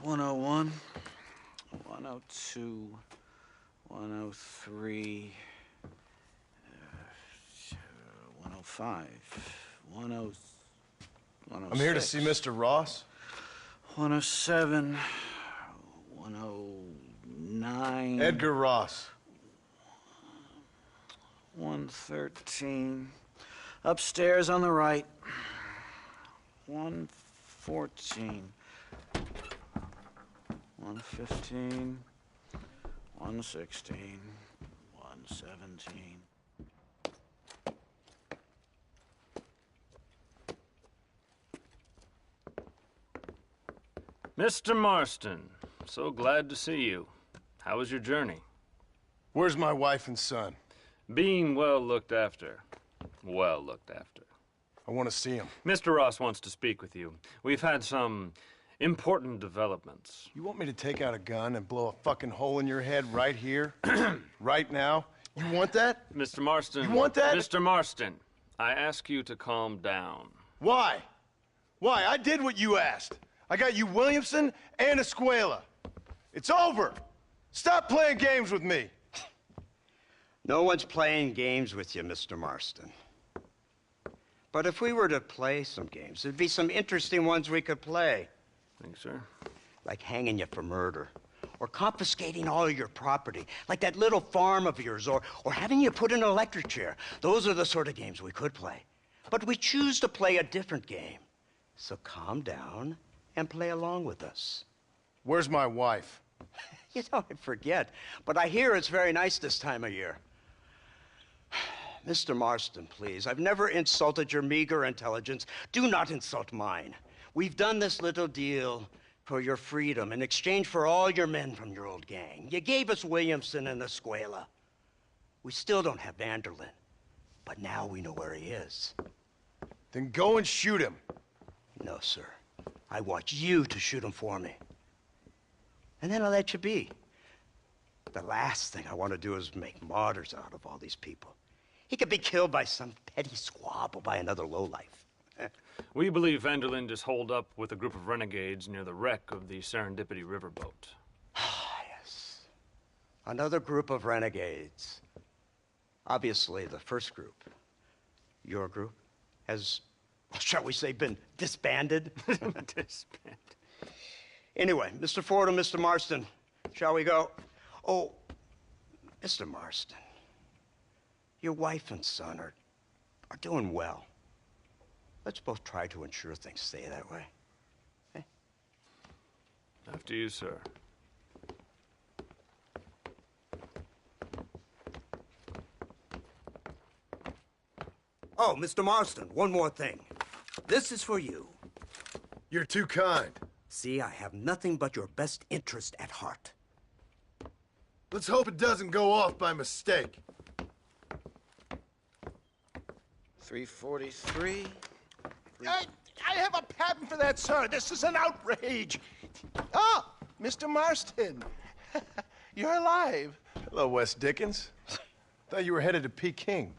101, 102, 103, 105, 106. I'm here to see Mr. Ross. 107, 109. Edgar Ross. 113. Upstairs on the right. 114. 115. 116. 117. Mr. Marston, so glad to see you. How was your journey? Where's my wife and son? Being well looked after. Well looked after. I want to see him. Mr. Ross wants to speak with you. We've had some important developments. You want me to take out a gun and blow a fucking hole in your head right here? Right now? You want that? Mr. Marston. You want that? Mr. Marston, I ask you to calm down. Why? Why? I did what you asked. I got you Williamson and Escuela. It's over. Stop playing games with me. No one's playing games with you, Mr. Marston. But if we were to play some games, there'd be some interesting ones we could play. Thanks, sir. Like hanging you for murder, or confiscating all of your property, like that little farm of yours, or having you put in an electric chair. Those are the sort of games we could play. But we choose to play a different game. So calm down and play along with us. Where's my wife? You know, I forget, but I hear it's very nice this time of year. Mr. Marston, please, I've never insulted your meager intelligence. Do not insult mine. We've done this little deal for your freedom in exchange for all your men from your old gang. You gave us Williamson and Escuela. We still don't have Vanderlyn, but now we know where he is. Then go and shoot him. No, sir. I want you to shoot him for me. And then I'll let you be. The last thing I want to do is make martyrs out of all these people. He could be killed by some petty squabble by another lowlife. We believe Vanderlyn is holed up with a group of renegades near the wreck of the Serendipity riverboat. Ah, yes. Another group of renegades. Obviously, the first group, your group, has, shall we say, been disbanded? Disbanded. Anyway, Mr. Ford and Mr. Marston, shall we go? Oh, Mr. Marston, your wife and son are doing well. Let's both try to ensure things stay that way. Okay? After you, sir. Oh, Mr. Marston, one more thing. This is for you. You're too kind. See, I have nothing but your best interest at heart. Let's hope it doesn't go off by mistake. 343. I have a patent for that, sir. This is an outrage. Oh, Mr. Marston. You're alive. Hello, Wes Dickens. Thought you were headed to Peking.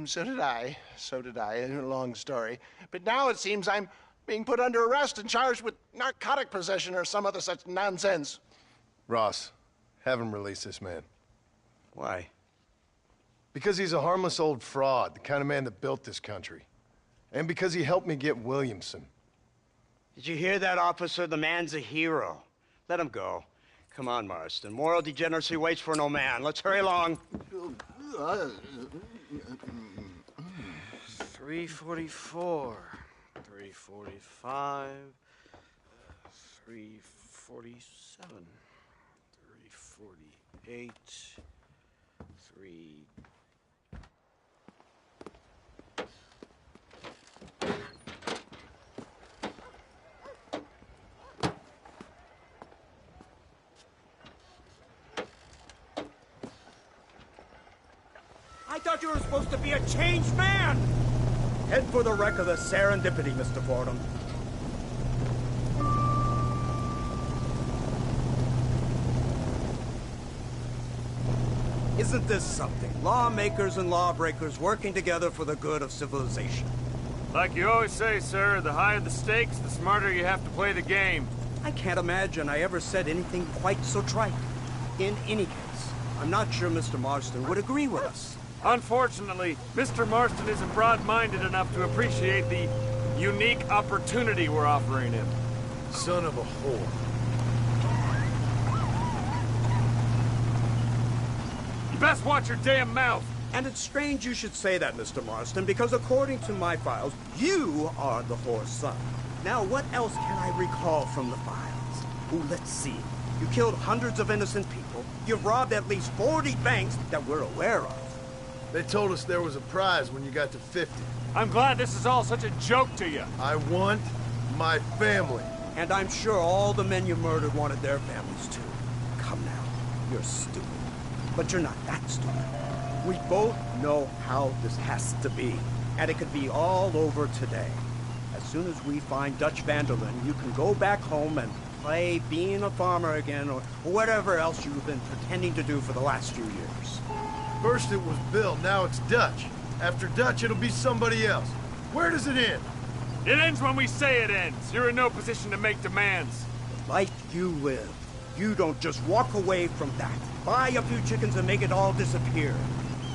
So did I. So did I. A long story. But now it seems I'm being put under arrest and charged with narcotic possession or some other such nonsense. Ross, have him release this man. Why? Because he's a harmless old fraud, the kind of man that built this country. And because he helped me get Williamson. Did you hear that, officer? The man's a hero. Let him go. Come on, Marston. Moral degeneracy waits for no man. Let's hurry along. 344. 345. 347. 348. 3... I thought you were supposed to be a changed man! Head for the wreck of the Serendipity, Mr. Fordham. Isn't this something? Lawmakers and lawbreakers working together for the good of civilization. Like you always say, sir, the higher the stakes, the smarter you have to play the game. I can't imagine I ever said anything quite so trite. In any case, I'm not sure Mr. Marston would agree with us. Unfortunately, Mr. Marston isn't broad-minded enough to appreciate the unique opportunity we're offering him. Son of a whore. You best watch your damn mouth. And it's strange you should say that, Mr. Marston, because according to my files, you are the whore's son. Now, what else can I recall from the files? Oh, let's see. You killed hundreds of innocent people. You've robbed at least 40 banks that we're aware of. They told us there was a prize when you got to 50. I'm glad this is all such a joke to you. I want my family. And I'm sure all the men you murdered wanted their families too. Come now, you're stupid. But you're not that stupid. We both know how this has to be. And it could be all over today. As soon as we find Dutch Vanderlyn, you can go back home and play being a farmer again, or whatever else you've been pretending to do for the last few years. First it was Bill, now it's Dutch. After Dutch, it'll be somebody else. Where does it end? It ends when we say it ends. You're in no position to make demands. The life you live, you don't just walk away from that, buy a few chickens and make it all disappear.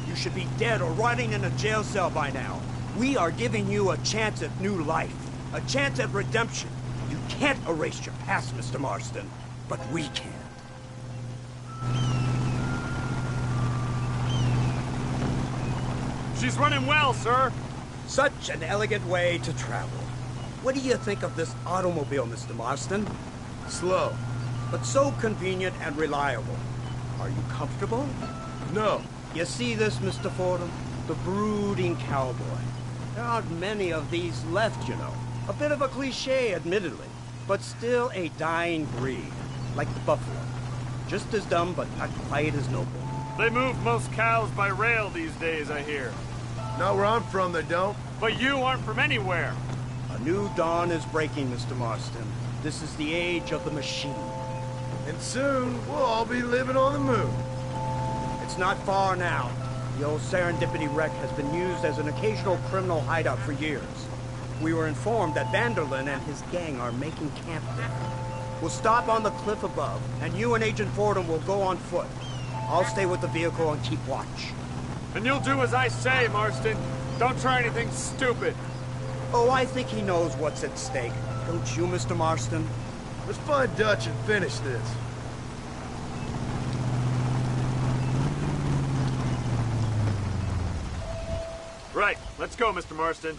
You should be dead or rotting in a jail cell by now. We are giving you a chance at new life, a chance at redemption. You can't erase your past, Mr. Marston, but we can. She's running well, sir. Such an elegant way to travel. What do you think of this automobile, Mr. Marston? Slow. But so convenient and reliable. Are you comfortable? No. You see this, Mr. Fordham? The brooding cowboy. There aren't many of these left, you know. A bit of a cliche, admittedly, but still a dying breed, like the buffalo. Just as dumb, but not quite as noble. They move most cows by rail these days, I hear. Not where I'm from, they don't. But you aren't from anywhere. A new dawn is breaking, Mr. Marston. This is the age of the machine. And soon, we'll all be living on the moon. It's not far now. The old Serendipity wreck has been used as an occasional criminal hideout for years. We were informed that Vanderlyn and his gang are making camp there. We'll stop on the cliff above, and you and Agent Fordham will go on foot. I'll stay with the vehicle and keep watch. And you'll do as I say, Marston. Don't try anything stupid. Oh, I think he knows what's at stake. Don't you, Mr. Marston? Let's find Dutch and finish this. Right, let's go, Mr. Marston.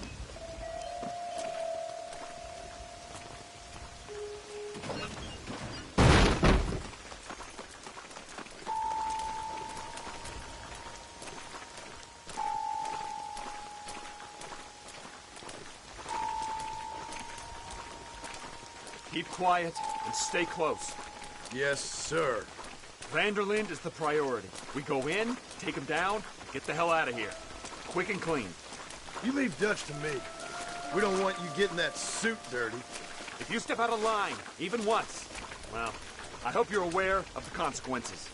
Keep quiet and stay close. Yes, sir. Vanderlyn is the priority. We go in, take him down, and get the hell out of here. Quick and clean. You leave Dutch to me. We don't want you getting that suit dirty. If you step out of line, even once, well, I hope you're aware of the consequences.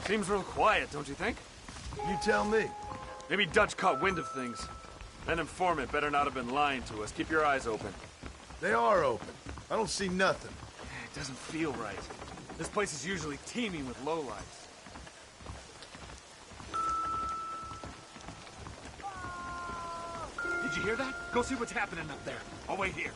Seems real quiet, don't you think? You tell me. Maybe Dutch caught wind of things. That informant better not have been lying to us. Keep your eyes open. They are open. I don't see nothing. It doesn't feel right. This place is usually teeming with lowlifes. Did you hear that? Go see what's happening up there. I'll wait here.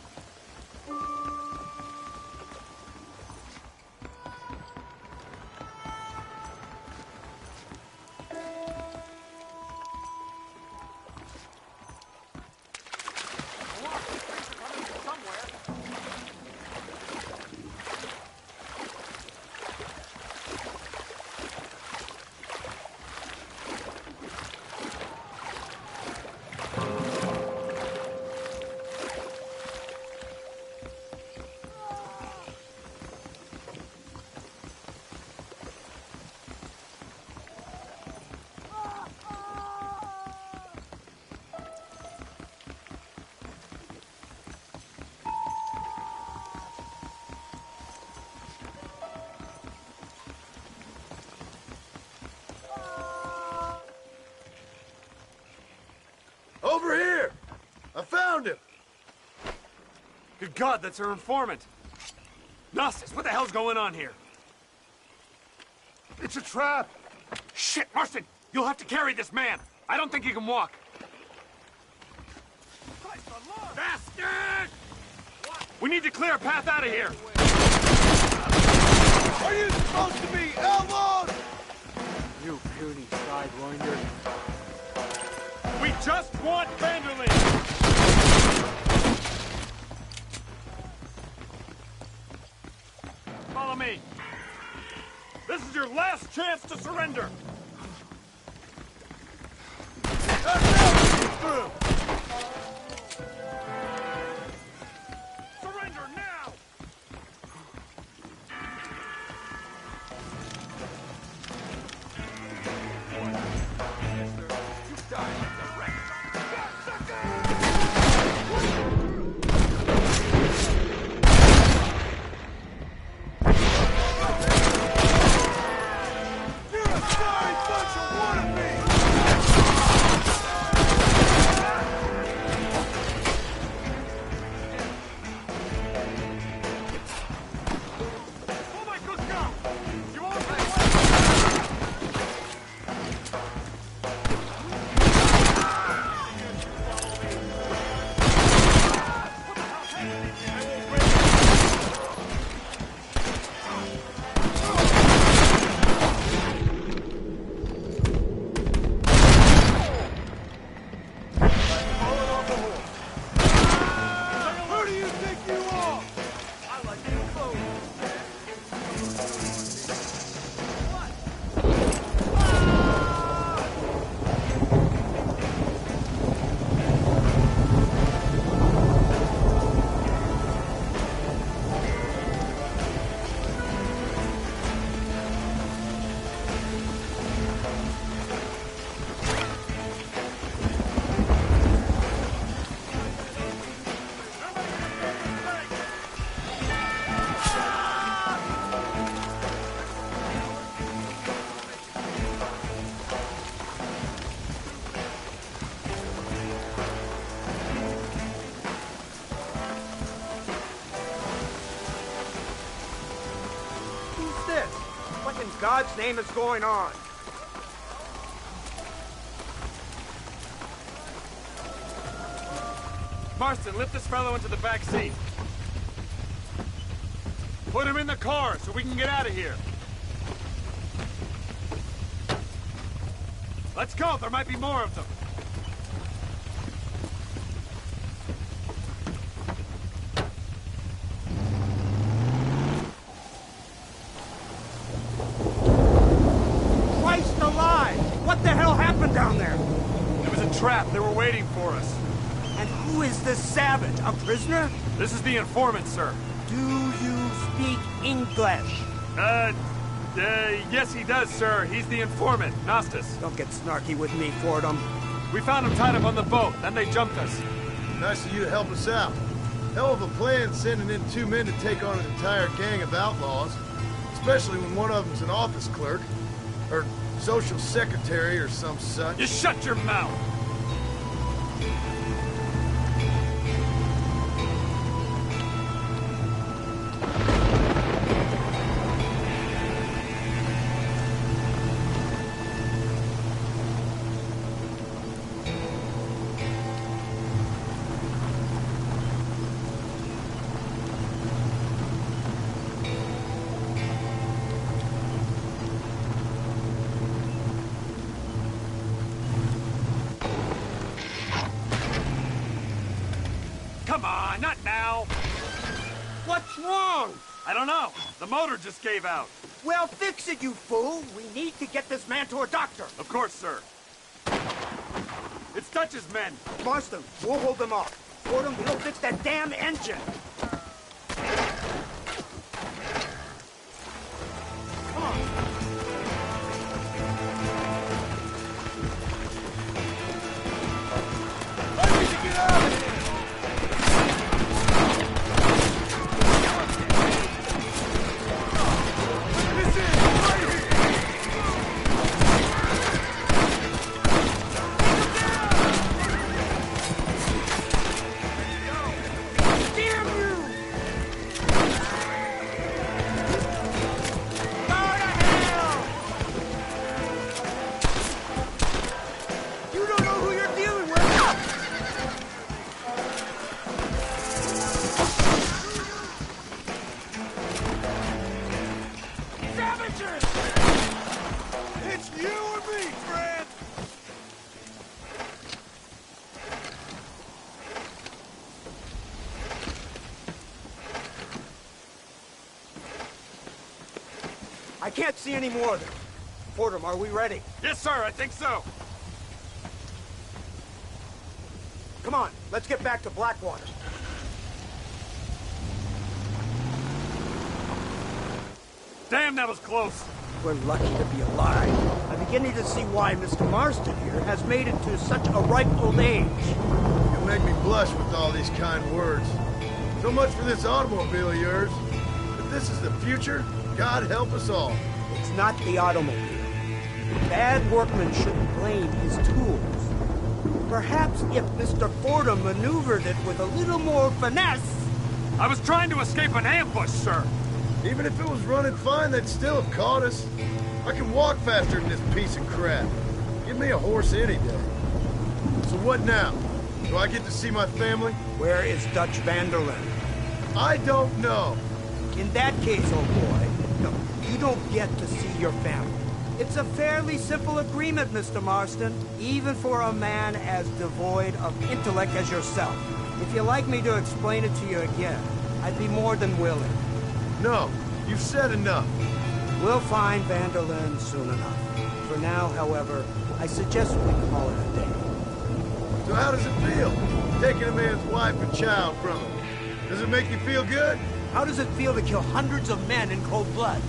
Good God, that's her informant. Gnostis, what the hell's going on here? It's a trap! Shit, Marston! You'll have to carry this man! I don't think he can walk! Bastard! We need to clear a path out of here! Are you supposed to be outlawed? You puny sidewinder. We just want Vanderlyn! Follow me. This is your last chance to surrender! Through! Surrender now! You die like a wreck. You're a sorry bunch of wannabes! Oh my good God! You won't Who do you think you are? I like your clothes. Who's this? What in God's name is going on? Marston, lift this fellow into the back seat. Put him in the car so we can get out of here. Let's go, there might be more of them. Christ alive! What the hell happened down there? It was a trap, they were waiting for us. And who is this savage? A prisoner? This is the informant, sir. Do you speak English? Yes he does, sir. He's the informant, Gnostis. Don't get snarky with me, Fordham. We found him tied up on the boat, then they jumped us. Nice of you to help us out. Hell of a plan sending in 2 men to take on an entire gang of outlaws. Especially when one of them's an office clerk. Or social secretary or some such. You shut your mouth! Come on, not now! What's wrong? I don't know. The motor just gave out. Well, fix it, you fool. We need to get this man to a doctor. Of course, sir. It's Dutch's men. Marston, we'll hold them off. Fordham, we'll fix that damn engine. Come on. I need to get out of here! This is right here! Damn Richard! It's you or me, friend! I can't see any more of them. Fordham, are we ready? Yes, sir, I think so. Come on, let's get back to Blackwater. Damn, that was close. We're lucky to be alive. I'm beginning to see why Mr. Marston here has made it to such a ripe old age. You make me blush with all these kind words. So much for this automobile of yours. If this is the future, God help us all. It's not the automobile. Bad workmen shouldn't blame his tools. Perhaps if Mr. Fordham maneuvered it with a little more finesse... I was trying to escape an ambush, sir. Even if it was running fine, they'd still have caught us. I can walk faster than this piece of crap. Give me a horse any day. So what now? Do I get to see my family? Where is Dutch Vanderlyn? I don't know. In that case, old boy, no, you don't get to see your family. It's a fairly simple agreement, Mr. Marston, even for a man as devoid of intellect as yourself. If you'd like me to explain it to you again, I'd be more than willing. No, you've said enough. We'll find Vanderlyn soon enough. For now, however, I suggest we call it a day. So how does it feel, taking a man's wife and child from him? Does it make you feel good? How does it feel to kill hundreds of men in cold blood?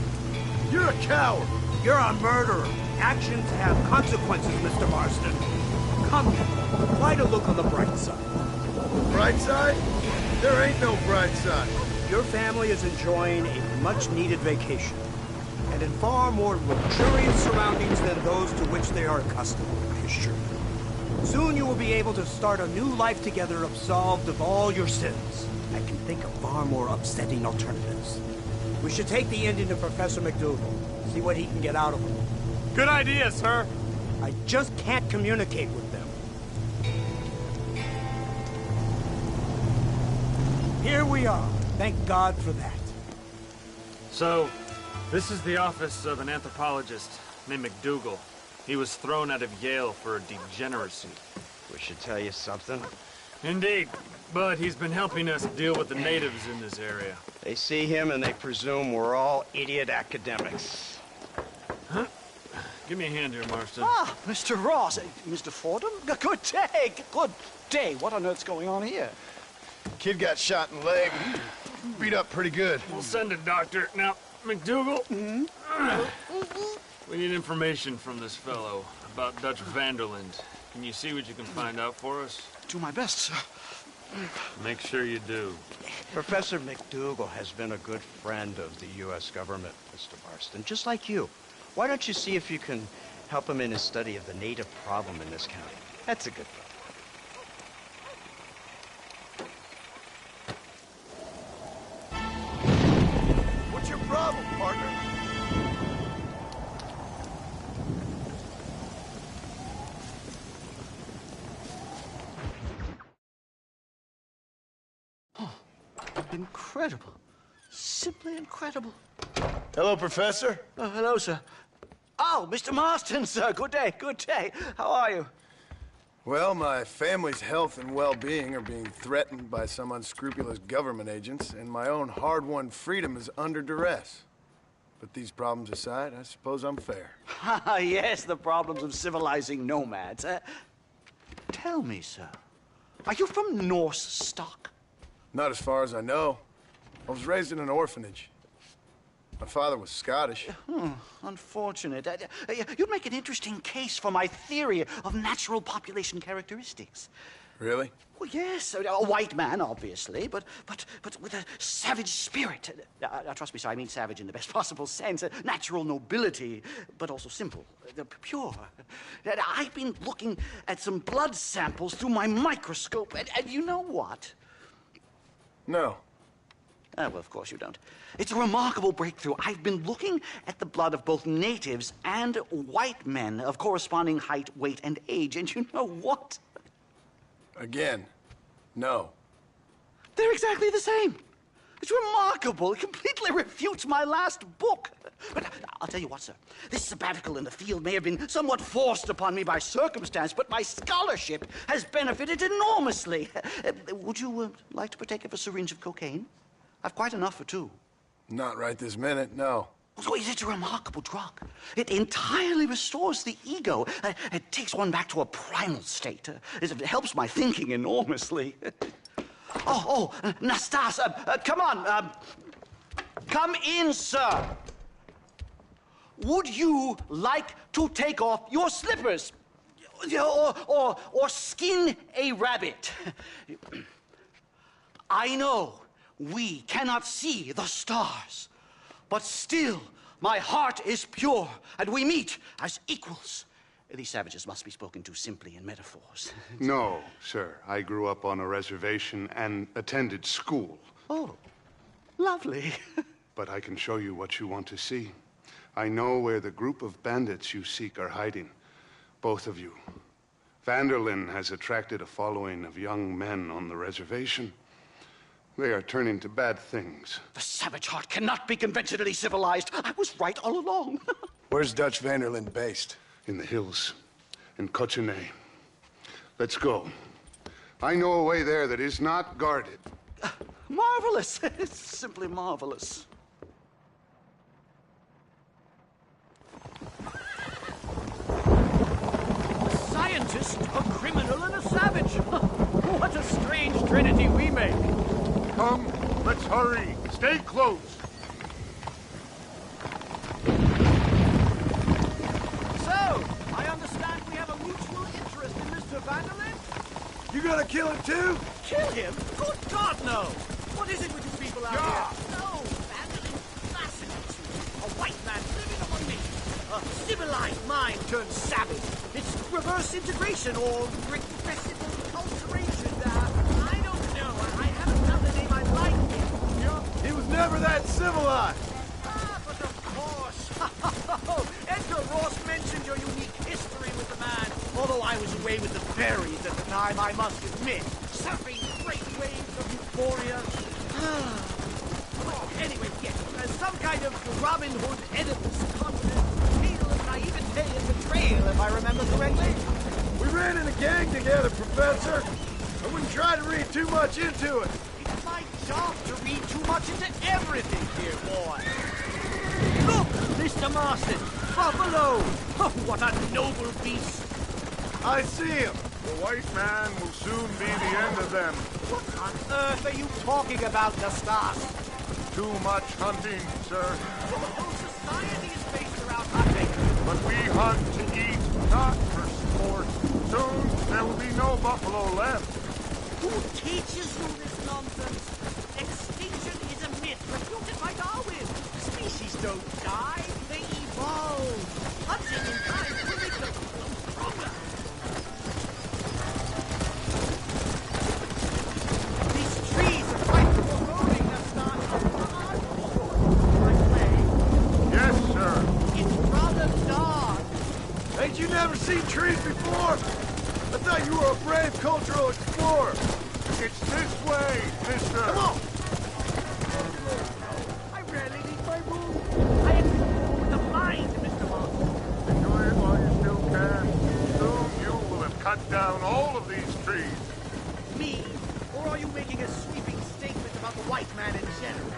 You're a coward. You're a murderer. Actions have consequences, Mr. Marston. Come, try to look on the bright side. Bright side? There ain't no bright side. Your family is enjoying a much-needed vacation, and in far more luxurious surroundings than those to which they are accustomed, I assure you. Soon you will be able to start a new life together, absolved of all your sins. I can think of far more upsetting alternatives. We should take the Indian to Professor McDougal, see what he can get out of him. Good idea, sir. I just can't communicate with them. Here we are. Thank God for that. So, this is the office of an anthropologist named McDougal. He was thrown out of Yale for a degeneracy. We should tell you something. Indeed, but he's been helping us deal with the natives in this area. They see him and they presume we're all idiot academics. Huh? Give me a hand here, Marston. Ah, Mr. Ross. Mr. Fordham? Good day. Good day. What on earth's going on here? Kid got shot in the leg. Beat up pretty good. We'll send a doctor. Now, McDougal, we need information from this fellow about Dutch Vanderlyn. Can you see what you can find out for us? Do my best, sir. Make sure you do. Professor McDougal has been a good friend of the U.S. government, Mr. Marston, just like you. Why don't you see if you can help him in his study of the native problem in this county? That's a good fellow. What's your problem, partner? Incredible. Simply incredible. Hello, Professor. Hello, sir. Oh, Mr. Marston, sir. Good day. Good day. How are you? Well, my family's health and well-being are being threatened by some unscrupulous government agents, and my own hard-won freedom is under duress. But these problems aside, I suppose I'm fair. Yes, the problems of civilizing nomads. Tell me, sir, are you from Norse stock? Not as far as I know. I was raised in an orphanage. My father was Scottish. Unfortunate. You'd make an interesting case for my theory of natural population characteristics. Really? Well, yes, a white man, obviously, but with a savage spirit. Trust me, sir, I mean savage in the best possible sense. Natural nobility, but also simple, pure. I've been looking at some blood samples through my microscope, and you know what? No. Well, of course you don't. It's a remarkable breakthrough. I've been looking at the blood of both natives and white men of corresponding height, weight, and age, and you know what? Again, no. They're exactly the same. It's remarkable. It completely refutes my last book. But I'll tell you what, sir. This sabbatical in the field may have been somewhat forced upon me by circumstance, but my scholarship has benefited enormously. Would you like to partake of a syringe of cocaine? I've quite enough for two. Not right this minute, no. So it's a remarkable drug. It entirely restores the ego. It takes one back to a primal state. It helps my thinking enormously. Nastas, come on. Come in, sir. Would you like to take off your slippers? Or skin a rabbit? I know we cannot see the stars, but still my heart is pure, and we meet as equals. These savages must be spoken to simply in metaphors. No, sir. I grew up on a reservation and attended school. Oh, lovely. But I can show you what you want to see. I know where the group of bandits you seek are hiding. Both of you. Vanderlyn has attracted a following of young men on the reservation. They are turning to bad things. The savage heart cannot be conventionally civilized. I was right all along. Where's Dutch Vanderlyn based? In the hills, in Cochene. Let's go. I know a way there that is not guarded. Marvelous. It's simply marvelous. A scientist, a criminal, and a savage. What a strange trinity we make. Come, let's hurry. Stay close. So, I understand we have a mutual interest in Mr. Vanderlyn? You gonna kill him too? Kill him? Good God, no! What is it with you people out here? No, Vanderlyn fascinates me. A white man living among me. A civilized mind turned savage. It's reverse integration or regressive acculturation. I don't know. I haven't found the name I like yet. He was never that civilized. But of course. Edgar Ross mentioned your unique history with the man. Although I was away with the fairies at the time, I must admit. Surfing great waves of euphoria. Anyway, yes, some kind of Robin Hood Oedipus confident tale of naivete and betrayal, if I remember correctly. We ran in a gang together, Professor. I wouldn't try to read too much into it. It's my job to read too much into everything, dear boy. Look, Mr. Marston, buffalo. Oh, what a noble beast. I see him. The white man will soon be the end of them. What on earth are you talking about, Nastas? Too much hunting, sir. Well, the whole society is based around hunting. But we hunt to eat, not for sport. Soon there will be no buffalo left. Who teaches you this nonsense? Extinction is a myth refuted by Darwin. Species don't die, they evolve. Hunting in time will make them stronger. These trees are quite foreboding, Nastas. Yes, sir. It's rather dark. Ain't you never seen trees before? I thought you were a brave cultural explorer. It's this way, mister. Come on. I rarely leave my room. I explore with the mind, Mr. Marston. Enjoy it while you still can. Soon you will have cut down all of these trees. Me? Or are you making a sweeping statement about the white man in general?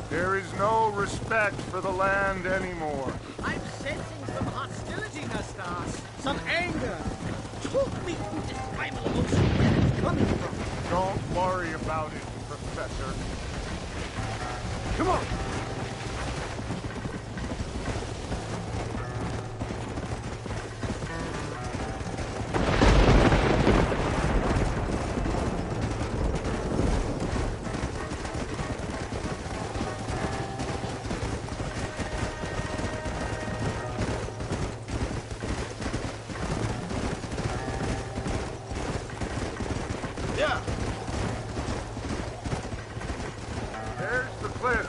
There is no respect for the land anymore. I'm sensing some hostility, Nastas. Some anger. Talk me through this primal emotion where it's coming from. Don't worry about it, Professor. Come on. Yeah. There's the cliff.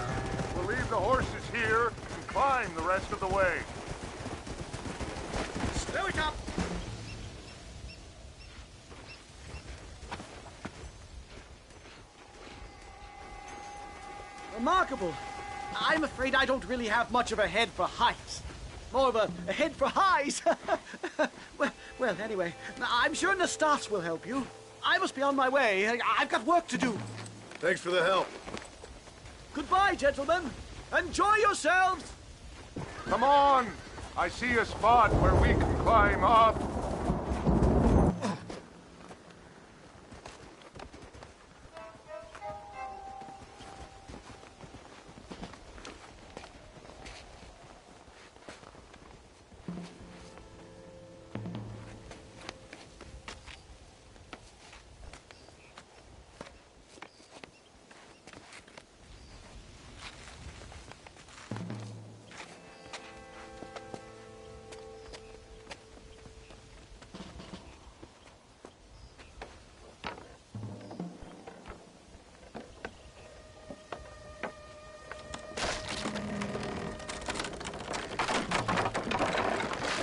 We'll leave the horses here and climb the rest of the way. Slow it up. Remarkable. I I'm afraid I don't really have much of a head for heights. More of a head for highs. well, anyway, I'm sure Nastas will help you. I must be on my way. I've got work to do. Thanks for the help. Goodbye, gentlemen. Enjoy yourselves. Come on! I see a spot where we can climb up.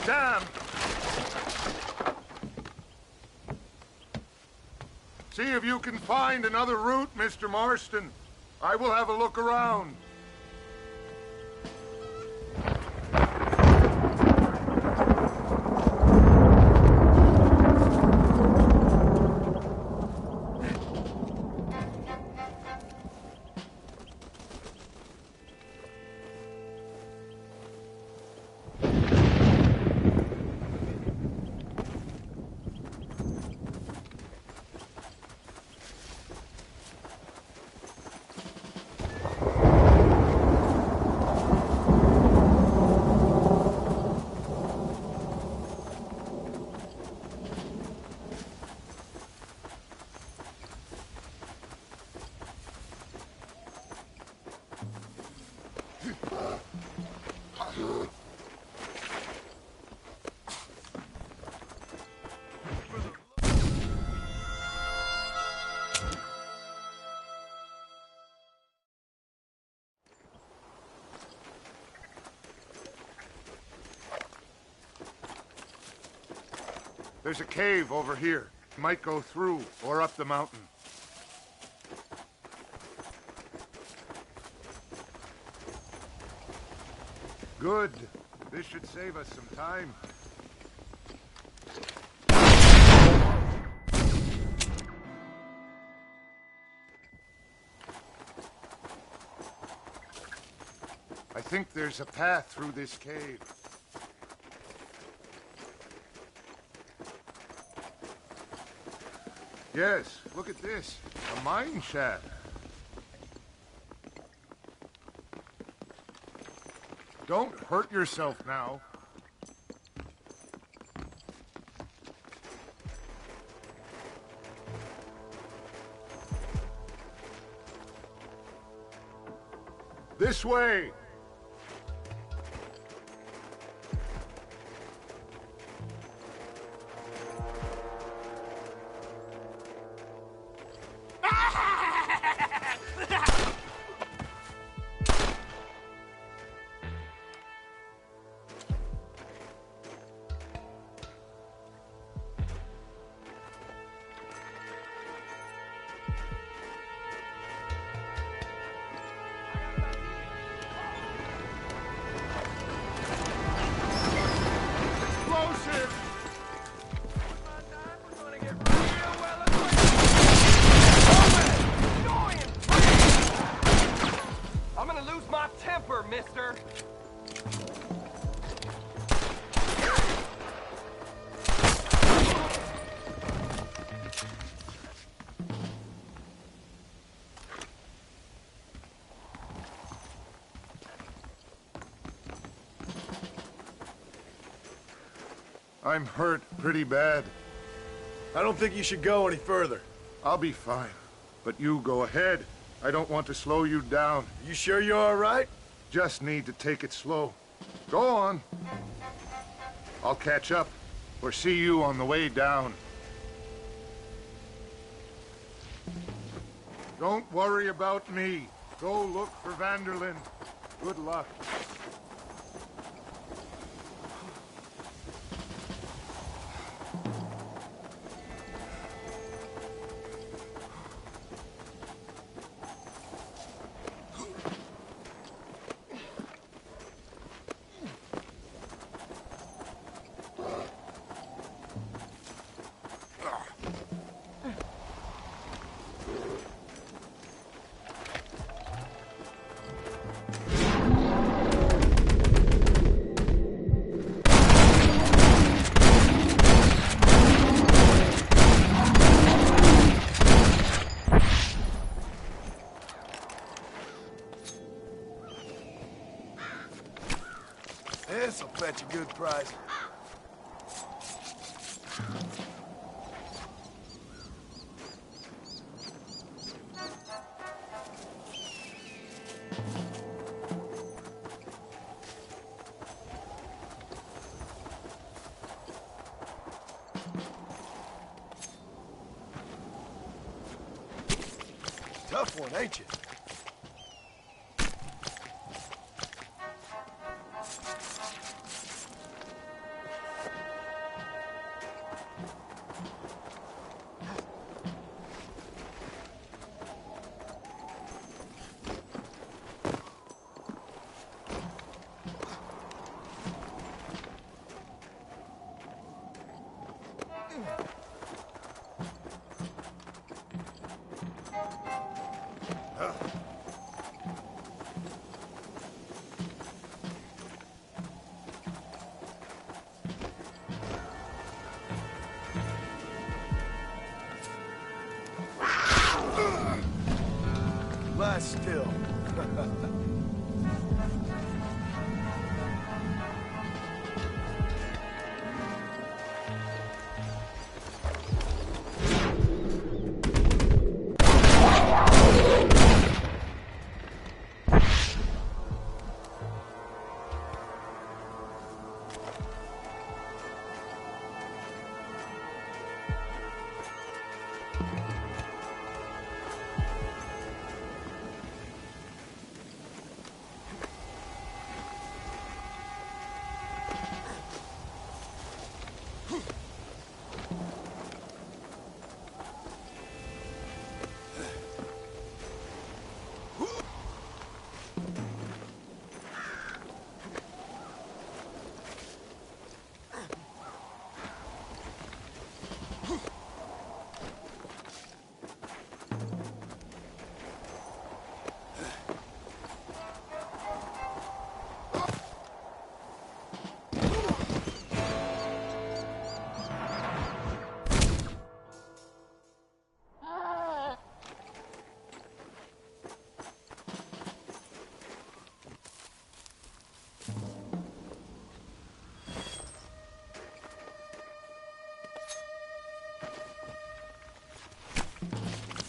Damn! See if you can find another route, Mr. Marston. I will have a look around. There's a cave over here. Might go through or up the mountain. Good. This should save us some time. I think there's a path through this cave. Yes, look at this. A mine shaft. Don't hurt yourself now. This way. Mister. I'm hurt pretty bad. I don't think you should go any further. I'll be fine. But you go ahead. I don't want to slow you down. You sure you're all right? Just need to take it slow. Go on. I'll catch up or see you on the way down. Don't worry about me. Go look for Vanderlyn. Good luck. This'll fetch a good price. Tough one, ain't you? Lie still.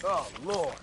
Oh, Lord.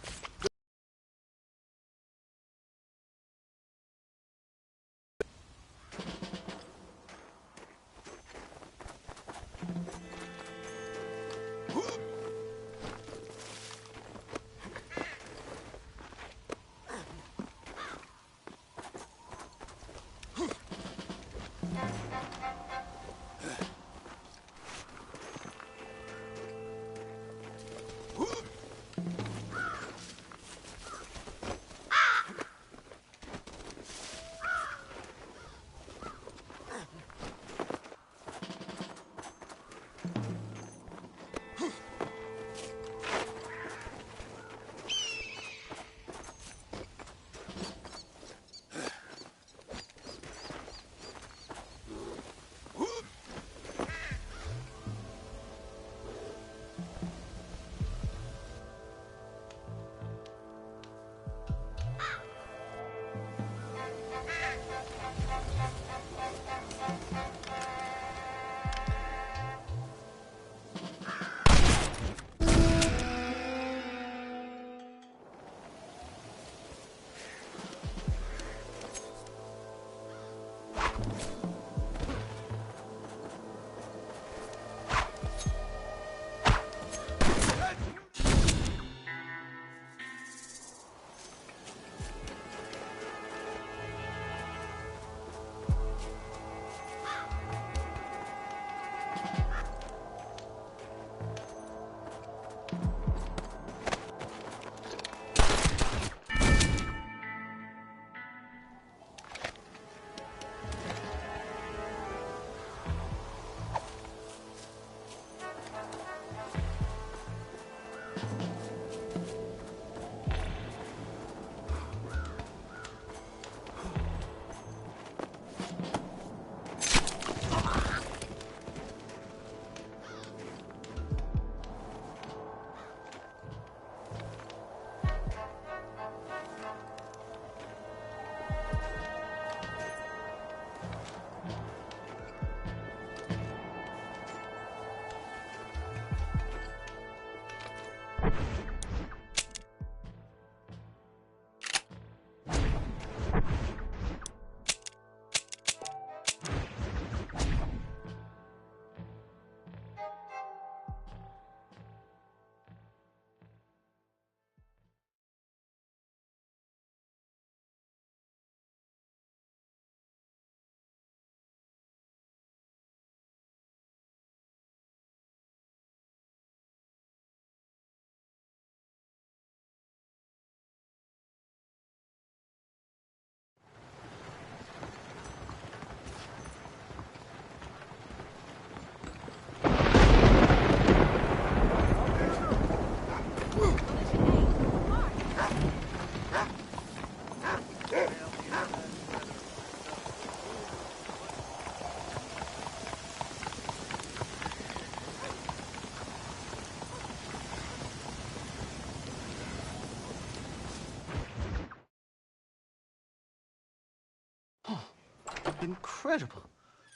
incredible.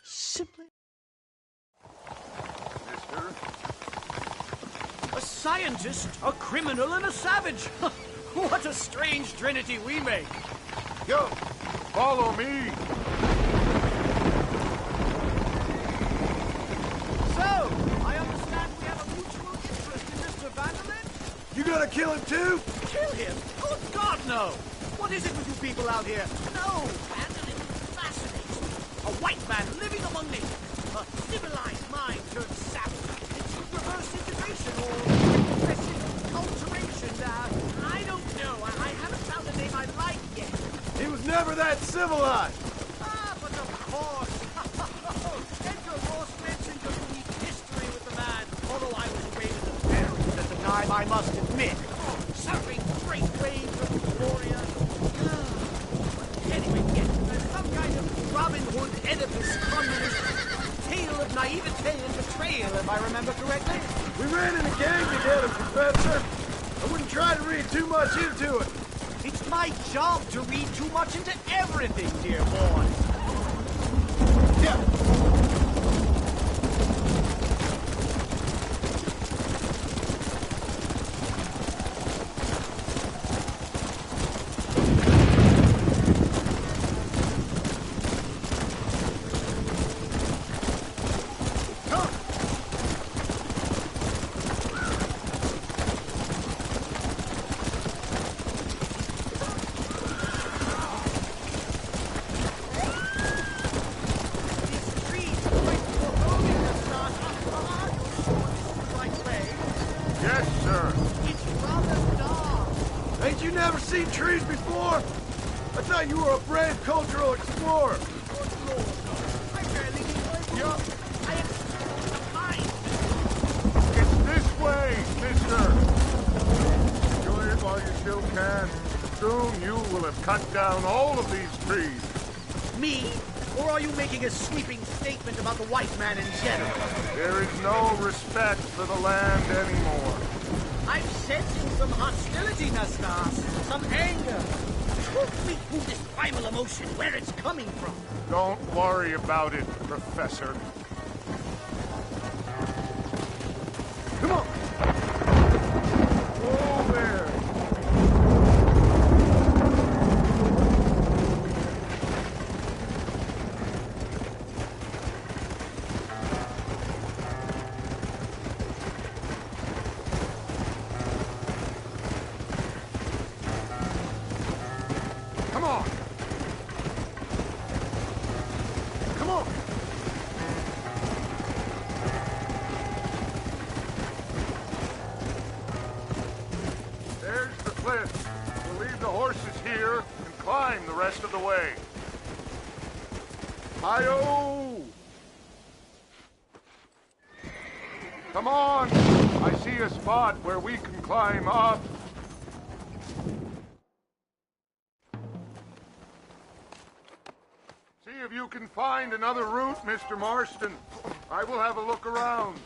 Simply... Mister? A scientist, a criminal, and a savage. What a strange trinity we make. Yo, follow me. So, I understand we have a mutual interest in Mr. Vanderlyn? You gonna kill him too? Kill him? Good God, no! What is it with you people out here? No, Vanderlyn fascinates me. A white man living among nations. A civilized mind turned savage. It's reverse integration or regressive culturation. I don't know. I haven't found a name I like yet. He was never that civilized. Ah, but of course. Edgar Ross mentioned your unique history with the man, although I was raised in the barrels at the time, I must admit. Surfing great waves of Gloria. Anyway, yes, some kind of Robin Hood, Oedipus, communist tale of naivete and betrayal, if I remember correctly. We ran in a gang together, Professor. I wouldn't try to read too much into it. It's my job to read too much into everything, dear boy. Yeah. Yes, sir. It's rather dark. Ain't you never seen trees before? I thought you were a brave cultural explorer. Good Lord, I barely need my book. I am the mind. It's this way, mister. Enjoy it while you still can. Soon you will have cut down all of these trees. Me? Or are you making a sweeping statement about the white man in general? There is no respect for the land anymore. I'm sensing some hostility, Nastas. Some anger. Walk me through this primal emotion, where it's coming from. Don't worry about it, Professor. Come on. Whoa there. Come on. Come on. There's the cliff. We'll leave the horses here and climb the rest of the way. Hi-yo! Come on! I see a spot where we can climb up. See if you can find another route, Mr. Marston. I will have a look around.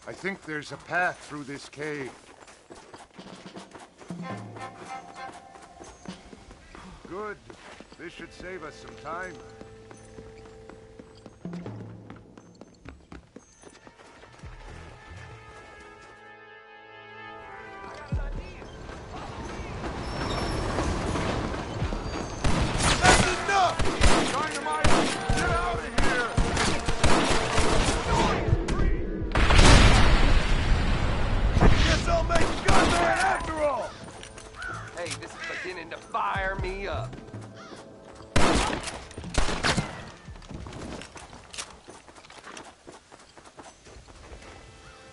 I think there's a path through this cave. Good. This should save us some time. That's enough! Dynamite! Get out of here! Guess I'll make a gunman after all! Fire me up.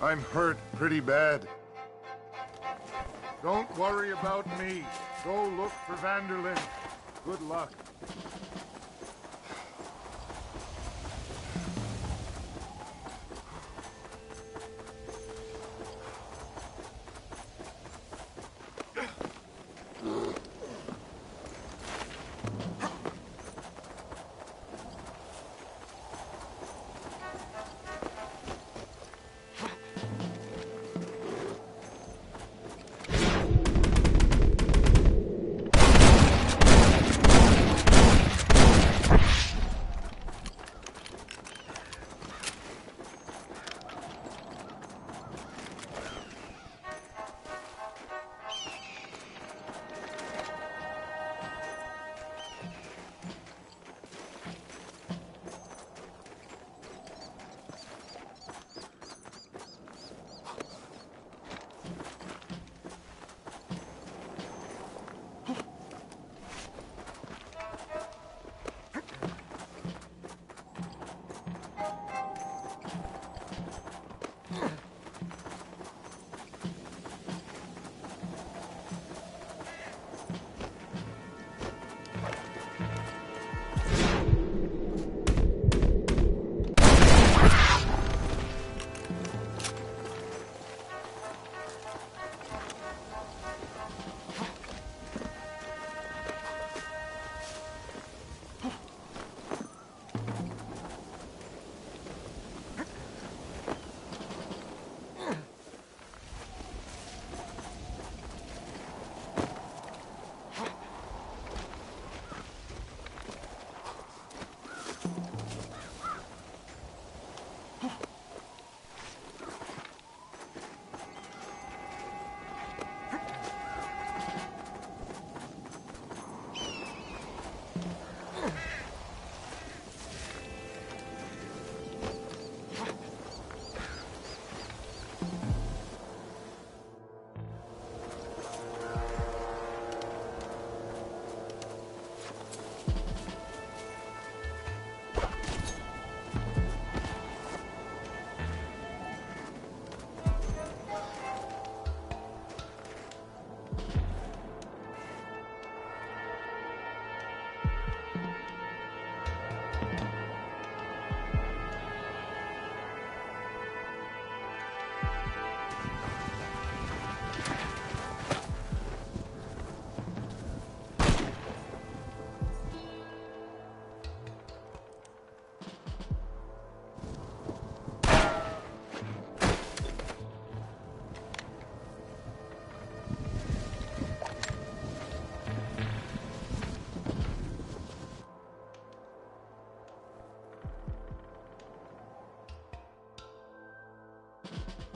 I'm hurt pretty bad. Don't worry about me. Go look for Vanderlyn. Good luck.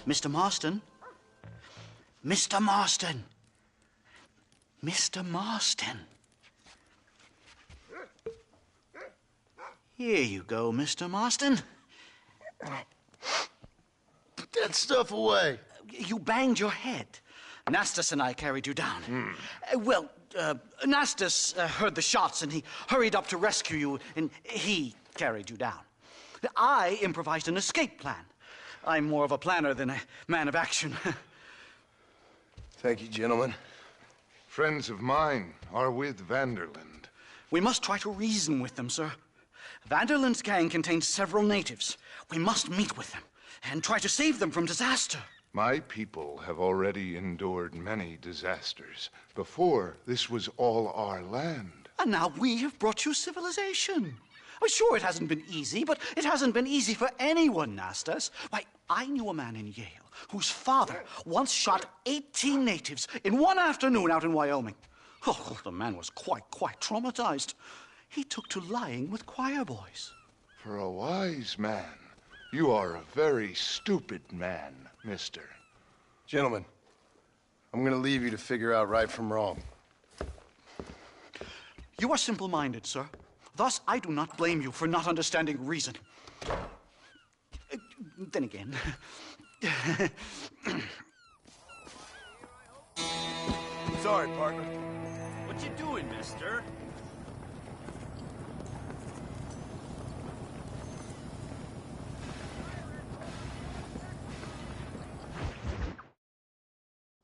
Mr. Marston? Mr. Marston! Mr. Marston! Here you go, Mr. Marston. Put that stuff away. You banged your head. Nastas and I carried you down. Nastas heard the shots and he hurried up to rescue you, and he carried you down. I improvised an escape plan. I'm more of a planner than a man of action. Thank you, gentlemen. Friends of mine are with Vanderlyn. We must try to reason with them, sir. Vanderlyn's gang contains several natives. We must meet with them and try to save them from disaster. My people have already endured many disasters. Before, this was all our land. And now we have brought you civilization. Oh, sure, it hasn't been easy, but it hasn't been easy for anyone, Nastas. Why, I knew a man in Yale whose father once shot 18 natives in one afternoon out in Wyoming. Oh, the man was quite traumatized. He took to lying with choir boys. For a wise man, you are a very stupid man, mister. Gentlemen, I'm gonna leave you to figure out right from wrong. You are simple-minded, sir. Thus, I do not blame you for not understanding reason. Then again... Sorry, partner. But What you doing, mister?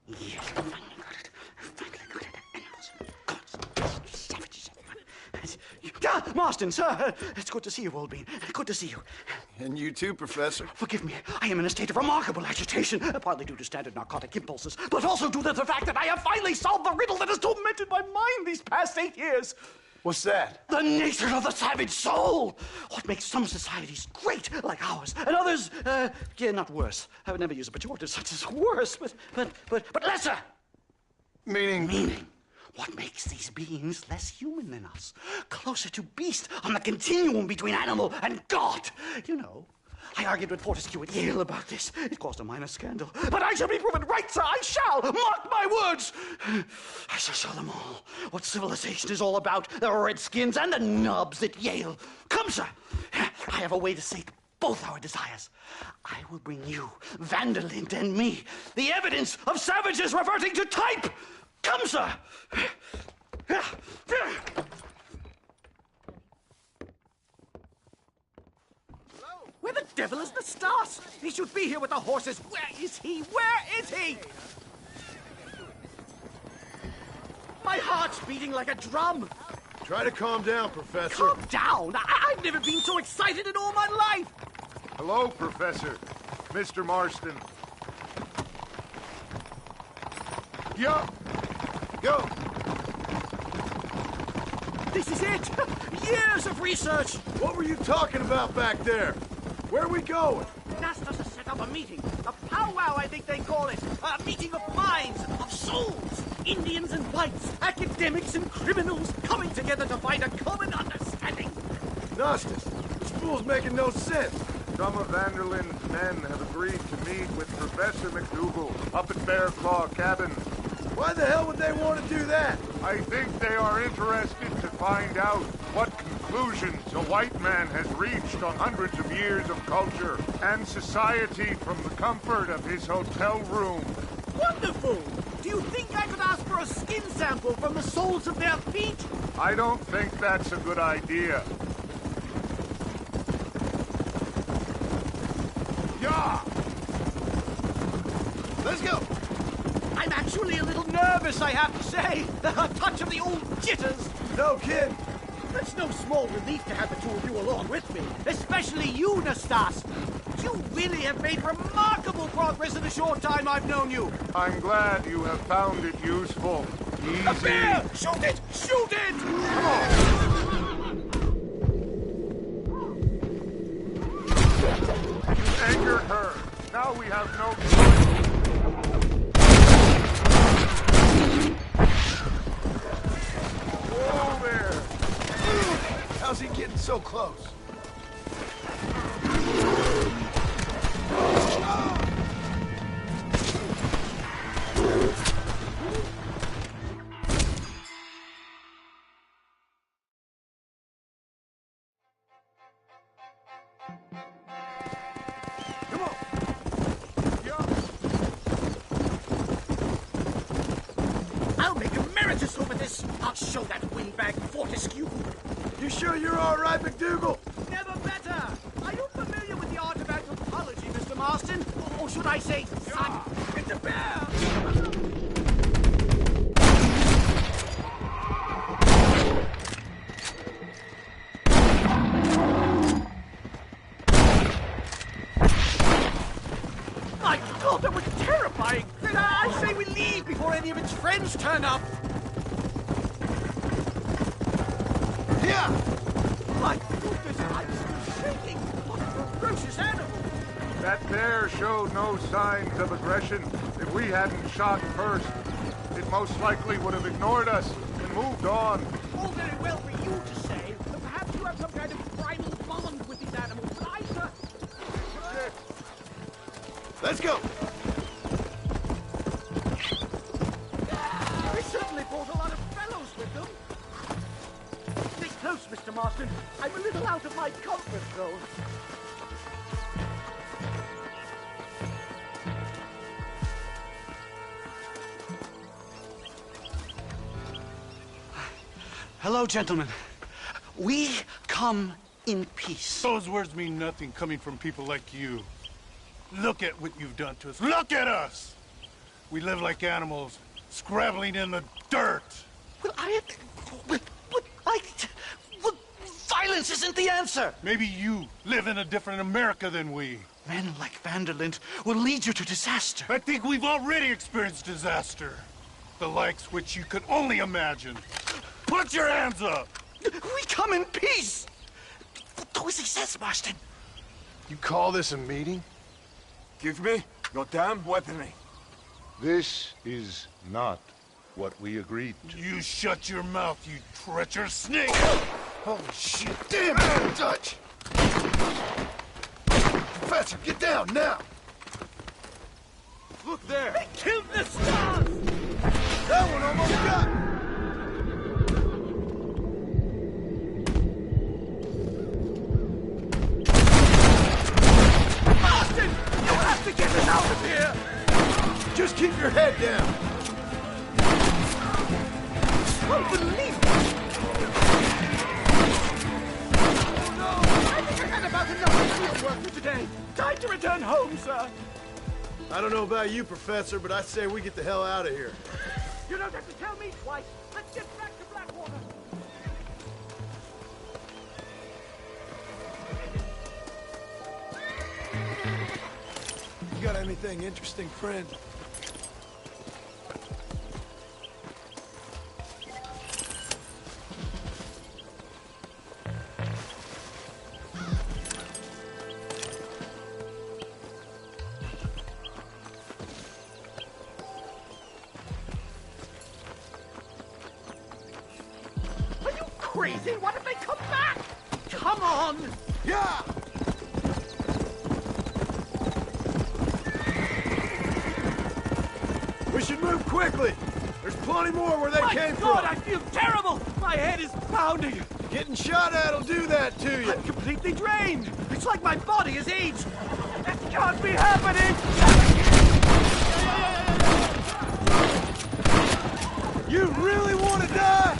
Yes, I finally got it. I finally got it. Animals. God, savages. Marston, sir. It's good to see you, old bean. Good to see you. And you too, Professor. Forgive me. I am in a state of remarkable agitation, partly due to standard narcotic impulses, but also due to the fact that I have finally solved the riddle that has tormented my mind these past 8 years. What's that? The nature of the savage soul. What makes some societies great, like ours, and others, not worse. I would never use a pejorative such as worse, but lesser. Meaning? What makes these beings less human than us? Closer to beast on the continuum between animal and God. You know, I argued with Fortescue at Yale about this. It caused a minor scandal. But I shall be proven right, sir. I shall. Mark my words. I shall show them all what civilization is all about. The redskins and the nubs at Yale. Come, sir. I have a way to sate both our desires. I will bring you, Vanderlyn, and me, the evidence of savages reverting to type. Come, sir. Where the devil is Nastas? He should be here with the horses. Where is he? Where is he? My heart's beating like a drum. Try to calm down, Professor. Calm down. I've never been so excited in all my life. Hello, Professor. Mr. Marston. Yup. Go. This is it. Years of research. What were you talking about back there? Where are we going? Nastas has set up a meeting. A powwow, I think they call it. A meeting of minds, of souls. Indians and whites, academics and criminals coming together to find a common understanding. Nastas, this fool's making no sense. Some of Vanderlyn's men have agreed to meet with Professor McDougal up at Bear Claw Cabin. Why the hell would they want to do that? I think they are interested to find out what conclusions a white man has reached on hundreds of years of culture and society from the comfort of his hotel room. Wonderful! Do you think I could ask for a skin sample from the soles of their feet? I don't think that's a good idea. Yeah! Let's go! I'm actually a little nervous, I have to say. A touch of the old jitters. No kid. It's no small relief to have the two of you along with me, especially you, Nastas. You really have made remarkable progress in the short time I've known you. I'm glad you have found it useful. Easy. A bear! Shoot it! Shoot it! You angered her. Now we have no choice. Whoa there! How's he getting so close? Come on! Yeah. I'll make emeritus over this. I'll show that windbag Fortescue. You sure you're all right, McDougal? Never better. Are you familiar with the art of anthropology, Mr. Marston? Or should I say, son? It's a bear! My God, that was terrifying! I say we leave before any of its friends turn up! Yeah! My goodness, I'm still shaking! What a ferocious animal! That bear showed no signs of aggression. If we hadn't shot first, it most likely would have ignored us and moved on. All very well for you to say, but perhaps you have some kind of primal bond with these animals, but I, sir... Let's go! They certainly brought a lot of fellows with them. Stay close, Mr. Marston. I'm a little out of my comfort zone. Hello, gentlemen. We come in peace. Those words mean nothing coming from people like you. Look at what you've done to us. Look at us! We live like animals, scrabbling in the dirt. Well, violence isn't the answer. Maybe you live in a different America than we. Men like Vanderlint will lead you to disaster. I think we've already experienced disaster. The likes which you could only imagine. Put your hands up! We come in peace! Do as he says, Marston. You call this a meeting? Give me your damn weaponry. This is not what we agreed to. You shut your mouth, you treacherous snake! Holy shit! Damn it, Dutch! Professor, get down now! Look there! They killed the stars! That one almost got me! Marston! You have to get us out of here! Just keep your head down! Unbelievable! Oh no! I think I had about enough field work for today. Time to return home, sir. I don't know about you, Professor, but I say we get the hell out of here. You don't have to tell me twice. Let's get back to Blackwater. You got anything interesting, friend? Are you crazy? What if they come back? Come on! Yeah! We should move quickly! There's plenty more where they My came God, I from! feel terrible! My head is pounding! Getting shot at'll do that to you! I'm completely drained! It's like my body has aged! That can't be happening! You really want to die?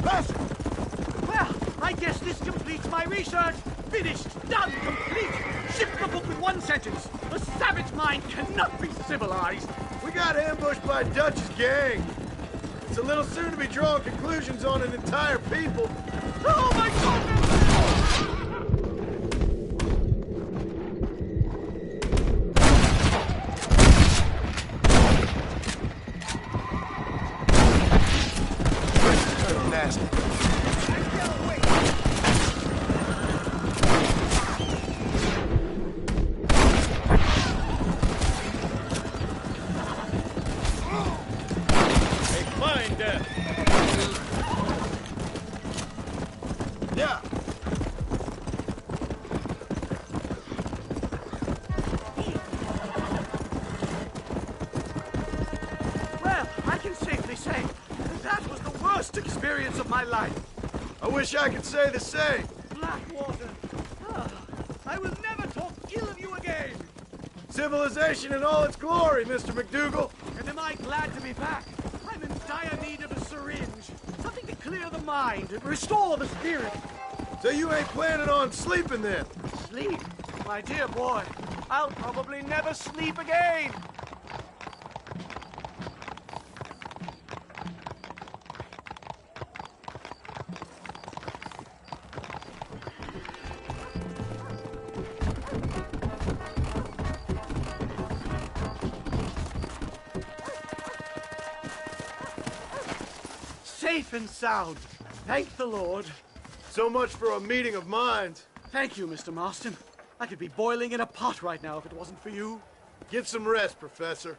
Faster! Well, I guess this completes my research. Finished, done, complete. Ship the book with one sentence. A savage mind cannot be civilized. We got ambushed by Dutch's gang. It's a little soon to be drawing conclusions on an entire people. Oh my goodness! Nasty. Fine, Dad. Yeah. Well, I can safely say that was the worst experience of my life. I wish I could say the same. Blackwater. Ah, I will never talk ill of you again. Civilization in all its glory, Mr. McDougal. And am I glad to be back? I'm in dire need of a syringe. Something to clear the mind and restore the spirit. So you ain't planning on sleeping then? Sleep? My dear boy, I'll probably never sleep again. Safe and sound. Thank the Lord. So much for a meeting of minds. Thank you, Mr. Marston. I could be boiling in a pot right now if it wasn't for you. Get some rest, Professor.